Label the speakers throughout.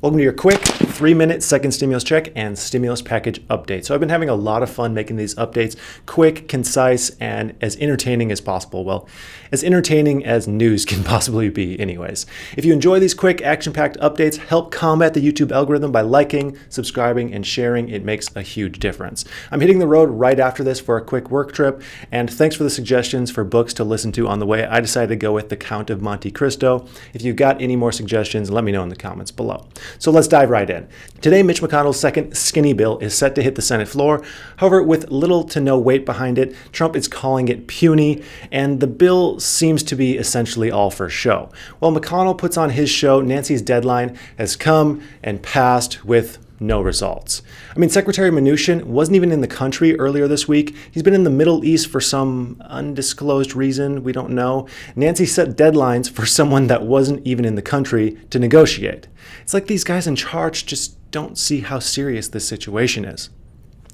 Speaker 1: Welcome to your quick 3-minute second stimulus check and stimulus package update. So I've been having a lot of fun making these updates quick, concise, and as entertaining as possible. Well, as entertaining as news can possibly be anyways. If you enjoy these quick action-packed updates, help combat the YouTube algorithm by liking, subscribing, and sharing. It makes a huge difference. I'm hitting the road right after this for a quick work trip, and thanks for the suggestions for books to listen to on the way. I decided to go with The Count of Monte Cristo. If you've got any more suggestions, let me know in the comments below. So let's dive right in. Today, Mitch McConnell's second skinny bill is set to hit the Senate floor. However, with little to no weight behind it, Trump is calling it puny, and the bill seems to be essentially all for show. While McConnell puts on his show, Nancy's deadline has come and passed with no results. I mean, Secretary Mnuchin wasn't even in the country earlier this week. He's been in the Middle East for some undisclosed reason. We don't know. Nancy set deadlines for someone that wasn't even in the country to negotiate. It's like these guys in charge just don't see how serious this situation is.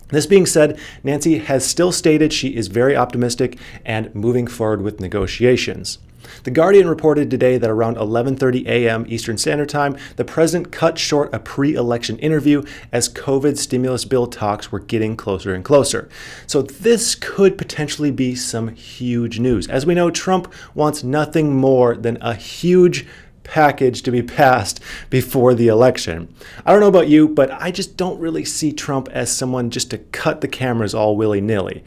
Speaker 1: This being said, Nancy has still stated she is very optimistic and moving forward with negotiations. The Guardian reported today that around 11:30 a.m. Eastern Standard Time, the president cut short a pre-election interview as COVID stimulus bill talks were getting closer and closer. So this could potentially be some huge news. As we know, Trump wants nothing more than a huge package to be passed before the election. I don't know about you, but I just don't really see Trump as someone just to cut the cameras all willy-nilly.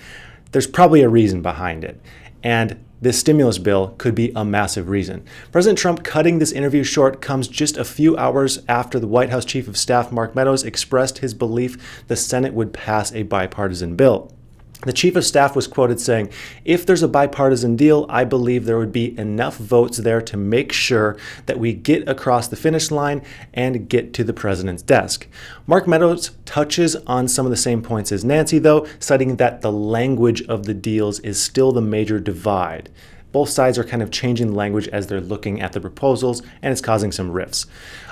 Speaker 1: There's probably a reason behind it. And this stimulus bill could be a massive reason. President Trump cutting this interview short comes just a few hours after the White House Chief of Staff Mark Meadows expressed his belief the Senate would pass a bipartisan bill. The Chief of Staff was quoted saying, "If there's a bipartisan deal, I believe there would be enough votes there to make sure that we get across the finish line and get to the president's desk." Mark Meadows touches on some of the same points as Nancy, though, citing that the language of the deals is still the major divide. Both sides are kind of changing language as they're looking at the proposals, and it's causing some rifts.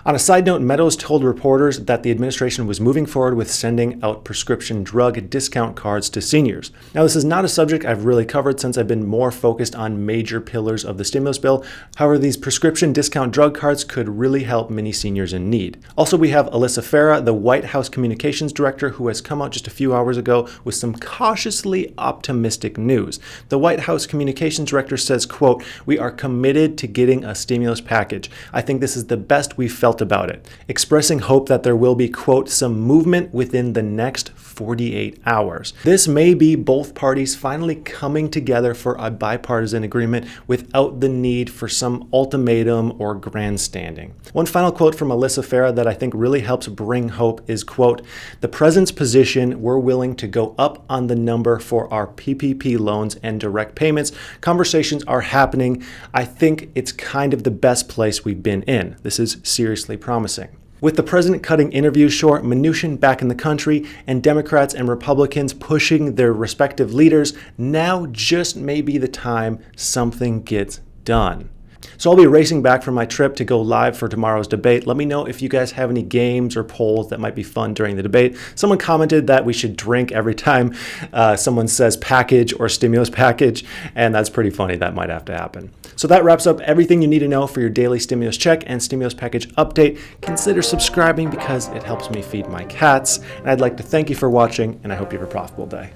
Speaker 1: On a side note, Meadows told reporters that the administration was moving forward with sending out prescription drug discount cards to seniors. Now, this is not a subject I've really covered since I've been more focused on major pillars of the stimulus bill. However, these prescription discount drug cards could really help many seniors in need. Also, we have Alyssa Farah, the White House Communications Director, who has come out just a few hours ago with some cautiously optimistic news. The White House Communications Director says, quote, "We are committed to getting a stimulus package. I think this is the best we've felt about it," expressing hope that there will be, quote, "some movement within the next 48 hours. This may be both parties finally coming together for a bipartisan agreement without the need for some ultimatum or grandstanding." One final quote from Alyssa Farah that I think really helps bring hope is, quote, "The president's position, we're willing to go up on the number for our PPP loans and direct payments. Conversations are happening. I think it's kind of the best place we've been in. This is seriously promising." With the president cutting interviews short, Mnuchin back in the country, and Democrats and Republicans pushing their respective leaders, now just may be the time something gets done. So I'll be racing back from my trip to go live for tomorrow's debate. Let me know if you guys have any games or polls that might be fun during the debate. Someone commented that we should drink every time someone says package or stimulus package, and that's pretty funny. That might have to happen. So that wraps up everything you need to know for your daily stimulus check and stimulus package update. Consider subscribing because it helps me feed my cats. And I'd like to thank you for watching, and I hope you have a profitable day.